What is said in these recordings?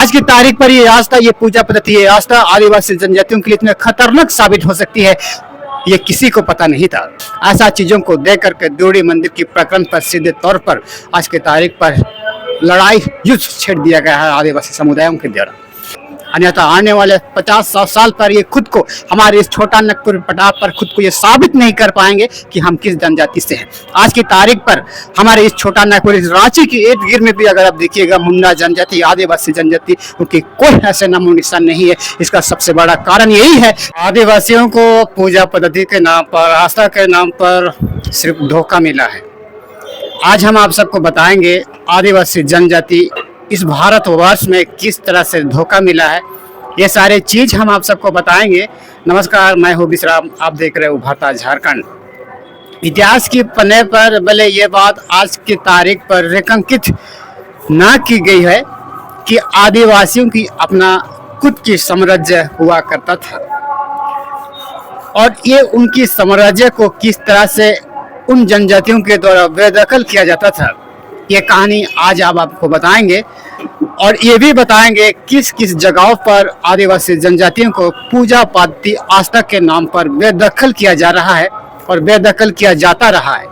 आज की तारीख पर ये आस्था, ये पूजा पद्धति, ये आस्था आदिवासी जनजातियों के लिए इतने खतरनाक साबित हो सकती है, ये किसी को पता नहीं था। ऐसा चीजों को देख करके देवड़ी मंदिर की प्रकरण पर सीधे तौर पर आज की तारीख पर लड़ाई युद्ध छेड़ दिया गया है आदिवासी समुदायों के द्वारा। अन्यथा आने वाले 50-100 साल पर ये खुद को हमारे इस छोटा नागपुर पठार पर खुद को ये साबित नहीं कर पाएंगे कि हम किस जनजाति से हैं। आज की तारीख पर हमारे इस छोटा नागपुर, इस रांची के इर्द गिर्द में भी अगर आप देखिएगा मुंडा जनजाति, आदिवासी जनजाति, उनकी कोई ऐसे नामो निशान नहीं है। इसका सबसे बड़ा कारण यही है, आदिवासियों को पूजा पद्धति के नाम पर, आस्था के नाम पर सिर्फ धोखा मिला है। आज हम आप सबको बताएंगे आदिवासी जनजाति इस भारतवर्ष में किस तरह से धोखा मिला है, ये सारे चीज हम आप सबको बताएंगे। नमस्कार, मैं हूँ विश्राम, आप देख रहे हो उभरता झारखंड। इतिहास की पन्ने पर भले ये बात आज की तारीख पर रेखांकित ना की गई है कि आदिवासियों की अपना खुद की साम्राज्य हुआ करता था और ये उनकी साम्राज्य को किस तरह से उन जनजातियों के द्वारा बेदखल किया जाता था, ये कहानी आज आप आपको बताएंगे। और ये भी बताएंगे किस किस जगहों पर आदिवासी जनजातियों को पूजा पद्धति आस्था के नाम पर बेदखल किया जा रहा है और बेदखल किया जाता रहा है।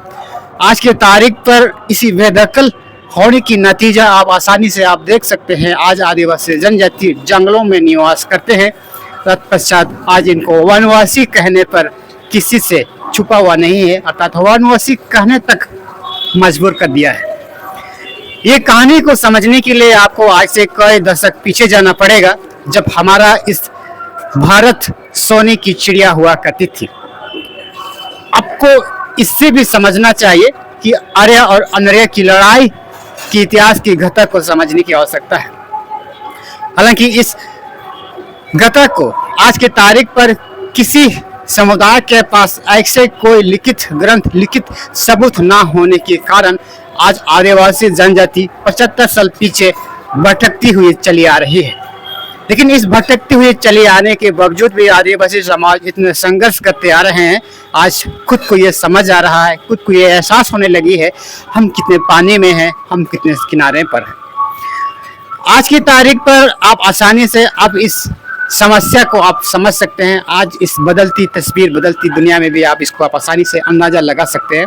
आज की तारीख पर इसी बेदखल होने की नतीजा आप आसानी से आप देख सकते हैं। आज आदिवासी जनजाति जंगलों में निवास करते हैं, तत्पश्चात आज इनको वनवासी कहने पर किसी से छुपा हुआ नहीं है, अर्थात वनवासी कहने तक मजबूर कर दिया है। ये कहानी को समझने के लिए आपको आज से कई दशक पीछे जाना पड़ेगा, जब हमारा इस भारत सोने की चिड़िया हुआ करती थी। आपको इससे भी समझना चाहिए कि आर्य और अनार्य की लड़ाई के इतिहास की घटना को समझने की आवश्यकता है। हालांकि इस घटना को आज की तारीख पर किसी समुदाय के पास ऐसे कोई लिखित ग्रंथ, लिखित सबूत ना होने के कारण आज आदिवासी जनजाति 75 साल पीछे भटकती हुई चली आ रही है। लेकिन इस भटकती हुई चली आने के बावजूद भी आदिवासी समाज इतने संघर्ष करते आ रहे हैं। आज खुद को ये समझ आ रहा है, खुद को ये एहसास होने लगी है, हम कितने पानी में हैं, हम कितने किनारे पर हैं। आज की तारीख पर आप आसानी से आप इस समस्या को आप समझ सकते हैं। आज इस बदलती तस्वीर, बदलती दुनिया में भी आप इसको आप आसानी से अंदाजा लगा सकते हैं।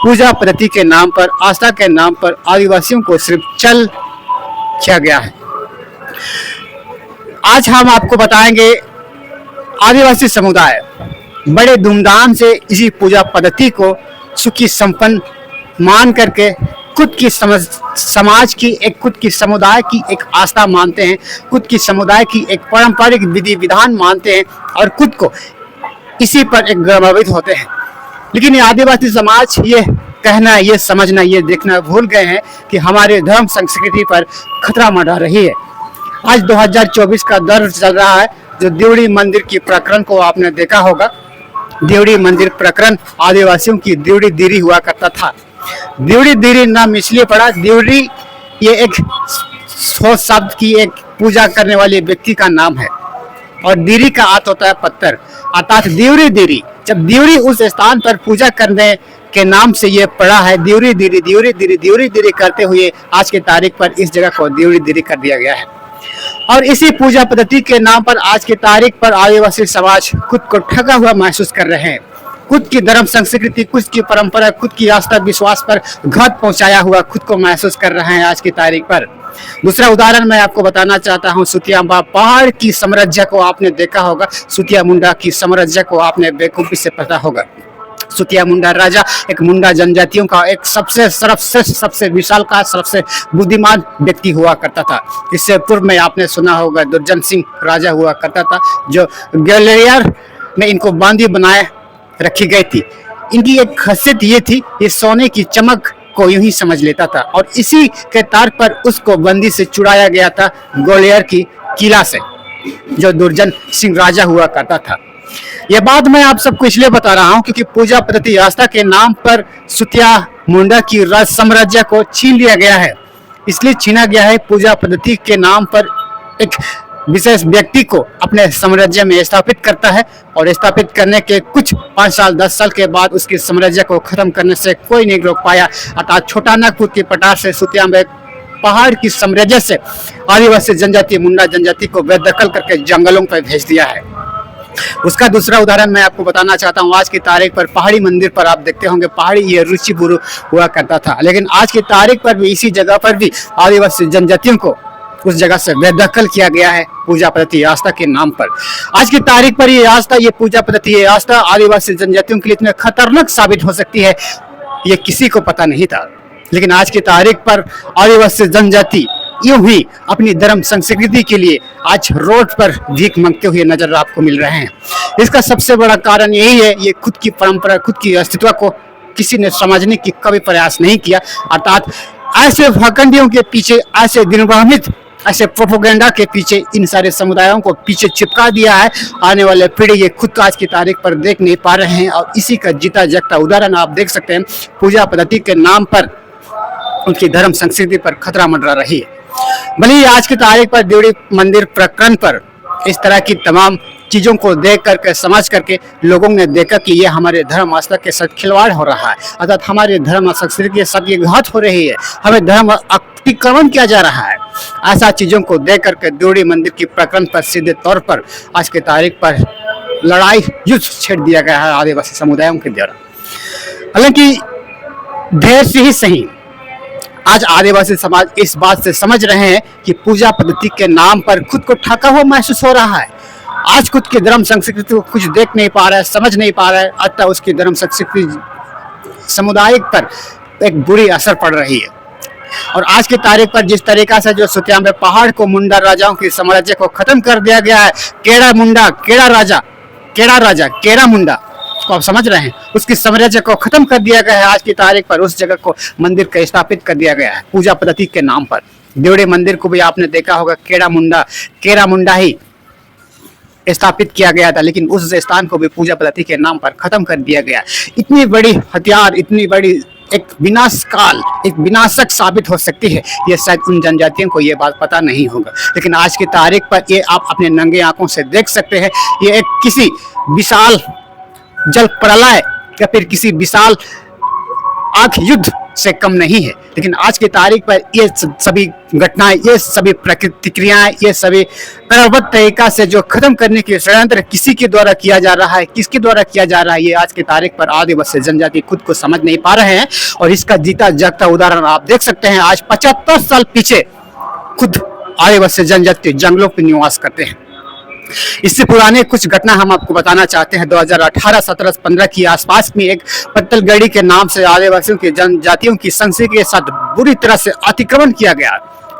पूजा पद्धति के नाम पर, आस्था के नाम पर आदिवासियों को सिर्फ चल किया गया है। आज हम आपको बताएंगे आदिवासी समुदाय बड़े धूमधाम से इसी पूजा पद्धति को सुखी संपन्न मान करके खुद की समाज की एक, खुद की समुदाय की एक आस्था मानते हैं, खुद की समुदाय की एक पारंपरिक विधि विधान मानते हैं और खुद को इसी पर एक गर्वित होते हैं। लेकिन ये आदिवासी समाज ये कहना, ये समझना, ये देखना भूल गए हैं कि हमारे धर्म संस्कृति पर खतरा मंडरा रही है। आज 2024 का दौर चल रहा है। जो देवड़ी मंदिर की प्रकरण को आपने देखा होगा, देवड़ी मंदिर प्रकरण आदिवासियों की देवड़ी दीरी हुआ करता था। देवड़ी दीरी नाम इसलिए पड़ा, देवड़ी ये एक शब्द की एक पूजा करने वाले व्यक्ति का नाम है और दीरी का अर्थ होता है पत्थर, अर्थात देवड़ी दीरी। जब देवड़ी उस स्थान पर पूजा करने के नाम से ये पड़ा है, देवड़ी दीरी, देवड़ी दीरी, देवड़ी दीरी करते हुए आज की तारीख पर इस जगह को देवड़ी दीरी कर दिया गया है। और इसी पूजा पद्धति के नाम पर आज की तारीख पर आदिवासी समाज खुद को ठगा हुआ महसूस कर रहे हैं। खुद की धर्म संस्कृति, खुद की परंपरा, खुद की आस्था विश्वास पर घात पहुंचाया हुआ खुद को महसूस कर रहे हैं आज की तारीख पर। दूसरा उदाहरण मैं आपको बताना चाहता हूं, सुतिया पहाड़ की साम्राज्य को आपने देखा होगा, सुतिया मुंडा की साम्राज्य को आपने बेखूबी से पता होगा। सुतिया मुंडा राजा एक मुंडा जनजातियों का एक सबसे सर्वश्रेष्ठ, सबसे विशाल का, सबसे बुद्धिमान व्यक्ति हुआ करता था। इससे पूर्व में आपने सुना होगा दुर्जन सिंह राजा हुआ करता था, जो ग्वालियर में इनको बांदी बनाए रखी गई थी। इनकी एक खासियत ये थी, ये सोने की चमक को यूं ही समझ लेता था और इसी के तार पर उसको बंदी से छुड़ाया गया था ग्वालियर की किला से, जो दुर्जन सिंह राजा हुआ करता था। यह बात मैं आप सबको इसलिए बता रहा हूं क्योंकि पूजा पद्धति आस्था के नाम पर सुतिया मुंडा की राज साम्राज्य को छीन लिया गया है। इसलिए छीना गया है, पूजा पद्धति के नाम पर एक विशेष व्यक्ति को अपने साम्राज्य में स्थापित करता है और स्थापित करने के कुछ 5 साल 10 साल के बाद उसके साम्राज्य को खत्म करने से कोई नहीं रोक पाया। अर्थात छोटा नागपुर के पठार से सुतिया में पहाड़ की साम्राज्य से आदिवासी जनजाति मुंडा जनजाति को बेदखल करके जंगलों पर भेज दिया है। उसका दूसरा उदाहरण मैं आपको बताना चाहता हूँ। आज की तारीख पर पहाड़ी मंदिर पर आप देखते होंगे पहाड़ी ये ऋषि गुरु हुआ करता था, लेकिन आज की तारीख पर भी इसी जगह पर भी आदिवासी जनजातियों को उस जगह से बेदखल किया गया है पूजा पद्धति आस्था के नाम पर। आज की तारीख पर ये आस्था, ये पूजा पद्धति, ये आस्था आदिवासी जनजातियों के लिए इतने खतरनाक साबित हो सकती है, ये किसी को पता नहीं था। लेकिन आज की तारीख पर आदिवासी जनजाति यूं ही अपनी धर्म संस्कृति के लिए आज रोड पर भीख मांगते हुए नजर आपको मिल रहे हैं। इसका सबसे बड़ा कारण यही है, ये खुद की परंपरा, खुद की अस्तित्व को किसी ने समझने की कभी प्रयास नहीं किया। अर्थात ऐसे भखंडियों के पीछे, ऐसे दिनभ्रमित, ऐसे प्रोपोगेंडा के पीछे इन सारे समुदायों को पीछे चिपका दिया है। आने वाले पीढ़ी ये खुद आज की तारीख पर देख नहीं पा रहे हैं और इसी का जीता जागता उदाहरण आप देख सकते हैं। पूजा पद्धति के नाम पर उनकी धर्म संस्कृति पर खतरा मंडरा रही है। भले ही आज की तारीख पर देवड़ी मंदिर प्रकरण पर इस तरह की तमाम चीजों को देख करके, समझ करके लोगों ने देखा कि ये हमारे धर्म आस्था के साथ खिलवाड़ हो रहा है, अर्थात हमारे धर्म संस्कृति के साथ ये घात हो रही है, हमें धर्म अतिक्रमण किया जा रहा है। ऐसा चीजों को देख करके देवड़ी मंदिर की प्रकरण पर सीधे तौर पर आज की तारीख पर लड़ाई युद्ध छेड़ दिया गया है आदिवासी समुदायों के द्वारा। हालांकि ढेर से ही सही आज आदिवासी समाज इस बात से समझ रहे हैं कि पूजा पद्धति के नाम पर खुद को ठगा हुआ महसूस हो रहा है। आज खुद की धर्म संस्कृति को कुछ देख नहीं पा रहा है, समझ नहीं पा रहा है, अतः उसकी धर्म संस्कृति समुदाय पर एक बुरी असर पड़ रही है। और आज की तारीख पर जिस तरीका से जो सुत्याम्बे पहाड़ को मुंडा राजाओं की साम्राज्य को खत्म कर दिया गया है, केड़ा मुंडा, केड़ा राजा, केड़ा मुंडा को आप समझ रहे हैं, उसकी साम्राज्य को खत्म कर दिया गया है। आज की तारीख पर उस जगह को मंदिर का स्थापित कर दिया गया है पूजा पद्धति के नाम पर। देवड़ी मंदिर को भी आपने देखा होगा केड़ा मुंडा ही स्थापित किया गया था, लेकिन उस स्थान को भी पूजा पद्धति के नाम पर खत्म कर दिया गया। इतनी बड़ी हथियार, इतनी बड़ी एक विनाशक साबित हो सकती है, ये शायद उन जनजातियों को ये बात पता नहीं होगा। लेकिन आज की तारीख पर ये आप अपने नंगे आंखों से देख सकते हैं। ये एक किसी विशाल जल प्रलय या फिर किसी विशाल आग युद्ध से कम नहीं है। लेकिन आज की तारीख पर ये सभी घटनाएं, ये सभी प्रतिक्रियाएं, ये सभी क्रमबद्ध तरीका से जो खत्म करने की षड्यंत्र किसी के द्वारा किया जा रहा है, किसके द्वारा किया जा रहा है, ये आज की तारीख पर आदिवासी जनजाति खुद को समझ नहीं पा रहे हैं। और इसका जीता जागता उदाहरण आप देख सकते हैं। आज 75 साल पीछे खुद आदिवासी जनजाति जंगलों पर निवास करते हैं। इससे पुराने कुछ घटना हम आपको बताना चाहते हैं। 2018, 17, 15 की आसपास में एक पत्तलगढ़ी के नाम से आदिवासियों की जनजातियों की संस्कृति के साथ बुरी तरह से अतिक्रमण किया गया,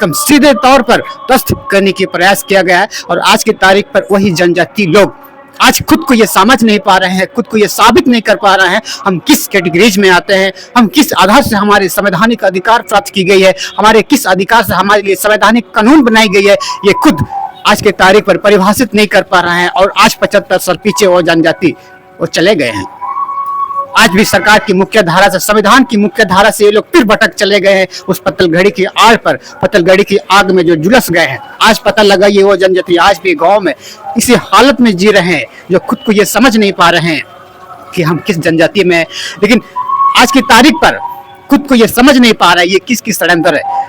कम सीधे तौर पर ध्वस्त करने की प्रयास किया गया है। और आज की तारीख पर वही जनजाति लोग आज खुद को ये समझ नहीं पा रहे हैं, खुद को ये साबित नहीं कर पा रहे हैं हम किस कैटेगरीज में आते हैं, हम किस आधार से हमारे संवैधानिक अधिकार प्राप्त की गई है, हमारे किस अधिकार से हमारे लिए संवैधानिक कानून बनाई गई है, ये खुद आज के तारीख पर परिभाषित नहीं कर पा रहे हैं। और आज 75 साल पीछे वो जनजाति वो चले गए हैं। आज भी सरकार की मुख्य धारा से, संविधान की मुख्य धारा से ये लोग फिर भटक चले गए हैं उस पत्तलगढ़ी की आड़ पर, पत्तलगढ़ी की आग में जो झुलस गए हैं। आज पता लगा ये वो जनजाति आज भी गांव में इसी हालत में जी रहे हैं, जो खुद को ये समझ नहीं पा रहे हैं कि हम किस जनजाति में हैं। लेकिन आज की तारीख पर खुद को ये समझ नहीं पा रहा है ये किसकी षड्यंत्र है।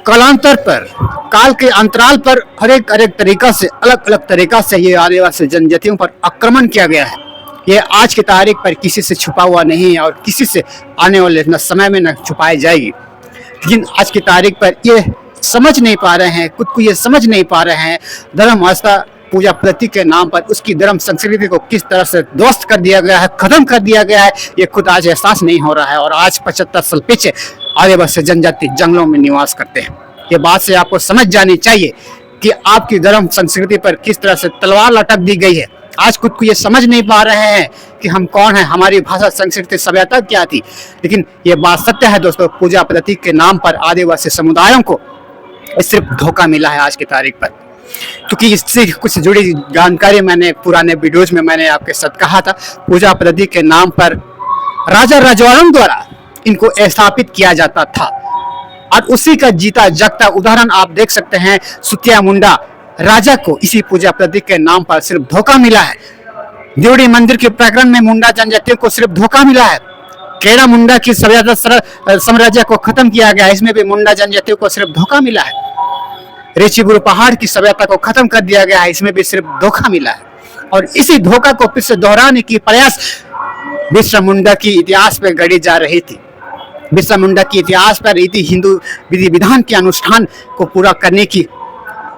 कालांतर पर, काल के अंतराल पर हर एक तरीका से, अलग अलग तरीका से ये आदिवासी जनजातियों पर आक्रमण किया गया है। ये आज की तारीख पर किसी से छुपा हुआ नहीं है और किसी से आने वाले न समय में न छुपाई जाएगी। लेकिन आज की तारीख पर ये समझ नहीं पा रहे हैं, खुद को ये समझ नहीं पा रहे हैं धर्म आस्था पूजा पद्धति के नाम पर उसकी धर्म संस्कृति को किस तरह से ध्वस्त कर दिया गया है, खत्म कर दिया गया है, ये खुद आज एहसास नहीं हो रहा है। और आज 75 साल पीछे आदिवासी जनजाति जंगलों में निवास करते हैं। ये बात से आपको समझ जानी चाहिए कि आपकी धर्म संस्कृति पर किस तरह से तलवार लटक दी गई है। आज खुद को ये समझ नहीं पा रहे हैं कि हम कौन हैं, हमारी भाषा संस्कृति सभ्यता क्या थी। लेकिन ये बात सत्य है दोस्तों, पूजा पद्धति के नाम पर आदिवासी समुदायों को सिर्फ धोखा मिला है आज की तारीख पर। क्योंकि इससे कुछ जुड़ी जानकारी मैंने पुराने वीडियोज में मैंने आपके साथ कहा था। पूजा पद्धति के नाम पर राजा रजवाड़ों द्वारा इनको स्थापित किया जाता था और उसी का जीता जागता उदाहरण आप देख सकते हैं। सुतिया मुंडा राजा को इसी पूजा पद्धति के नाम पर सिर्फ धोखा मिला है। देवड़ी मंदिर के प्रकरण में मुंडा जनजातियों को सिर्फ धोखा मिला है। केड़ा मुंडा की सभ्यता साम्राज्य को खत्म किया गया, इसमें भी मुंडा जनजातियों को सिर्फ धोखा मिला है। ऋषिगुरु पहाड़ की सभ्यता को खत्म कर दिया गया है, इसमें भी सिर्फ धोखा मिला है। और इसी धोखा को फिर से दोहराने की प्रयास बिरसा मुंडा की इतिहास पर गढ़ी जा रही थी। बिरसा मुंडा की इतिहास पर रीति हिंदू विधि विधान के अनुष्ठान को पूरा करने की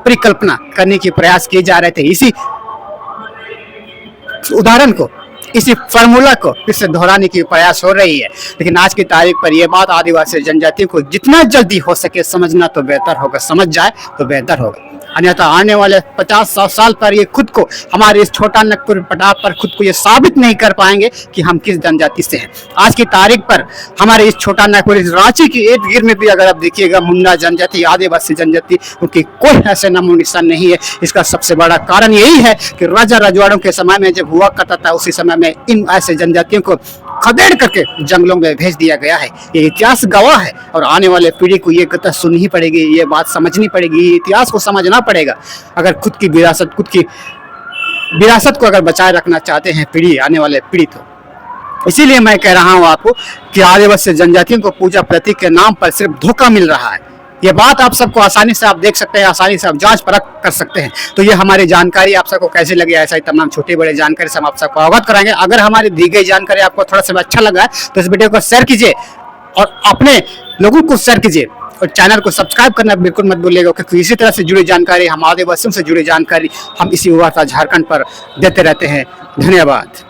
परिकल्पना करने की प्रयास किए जा रहे थे। इसी उदाहरण को, इसी फार्मूला को फिर से दोहराने की प्रयास हो रही है। लेकिन आज की तारीख पर यह बात आदिवासी जनजातियों को जितना जल्दी हो सके समझना तो बेहतर होगा, समझ जाए तो बेहतर होगा। अन्यथा आने वाले 50-100 साल पर ये खुद को, हमारे इस छोटा नागपुर पठार पर खुद को ये साबित नहीं कर पाएंगे कि हम किस जनजाति से हैं। आज की तारीख पर हमारे इस छोटा नागपुर, इस रांची के इर्द गिर्द में भी अगर आप देखिएगा मुंडा जनजाति, आदिवासी जनजाति, उनकी कोई ऐसे नामो निशान नहीं है। इसका सबसे बड़ा कारण यही है कि राजा रजवाड़ों के समय में जब हुआ करता था, उसी समय में इन ऐसे जनजातियों को खदेड़ करके जंगलों में भेज दिया गया है। ये इतिहास गवाह है और आने वाले पीढ़ी को ये कथा सुननी पड़ेगी, ये बात समझनी पड़ेगी, ये इतिहास को समझना पड़ेगा। अगर खुद की विरासत को अगर बचाए रखना चाहते हैं पीढ़ी, आने वाले पीढ़ी, तो इसीलिए मैं कह रहा हूँ आपको कि आदिवासी जनजातियों को पूजा प्रतीक के नाम पर सिर्फ धोखा मिल रहा है। ये बात आप सबको आसानी से आप देख सकते हैं, आसानी से आप जांच परख कर सकते हैं। तो ये हमारी जानकारी आप सबको कैसे लगी, ऐसा ही तमाम छोटे बड़े जानकारी से हम आप सबको अवगत कराएंगे। अगर हमारी दी गई जानकारी आपको थोड़ा सा अच्छा लगा है तो इस वीडियो को शेयर कीजिए और अपने लोगों को शेयर कीजिए और चैनल को सब्सक्राइब करना बिल्कुल मत भूलिएगा, क्योंकि इसी तरह से जुड़ी जानकारी, हम आदिवासियों से जुड़ी जानकारी हम इसी वार्ता झारखंड पर देते रहते हैं। धन्यवाद।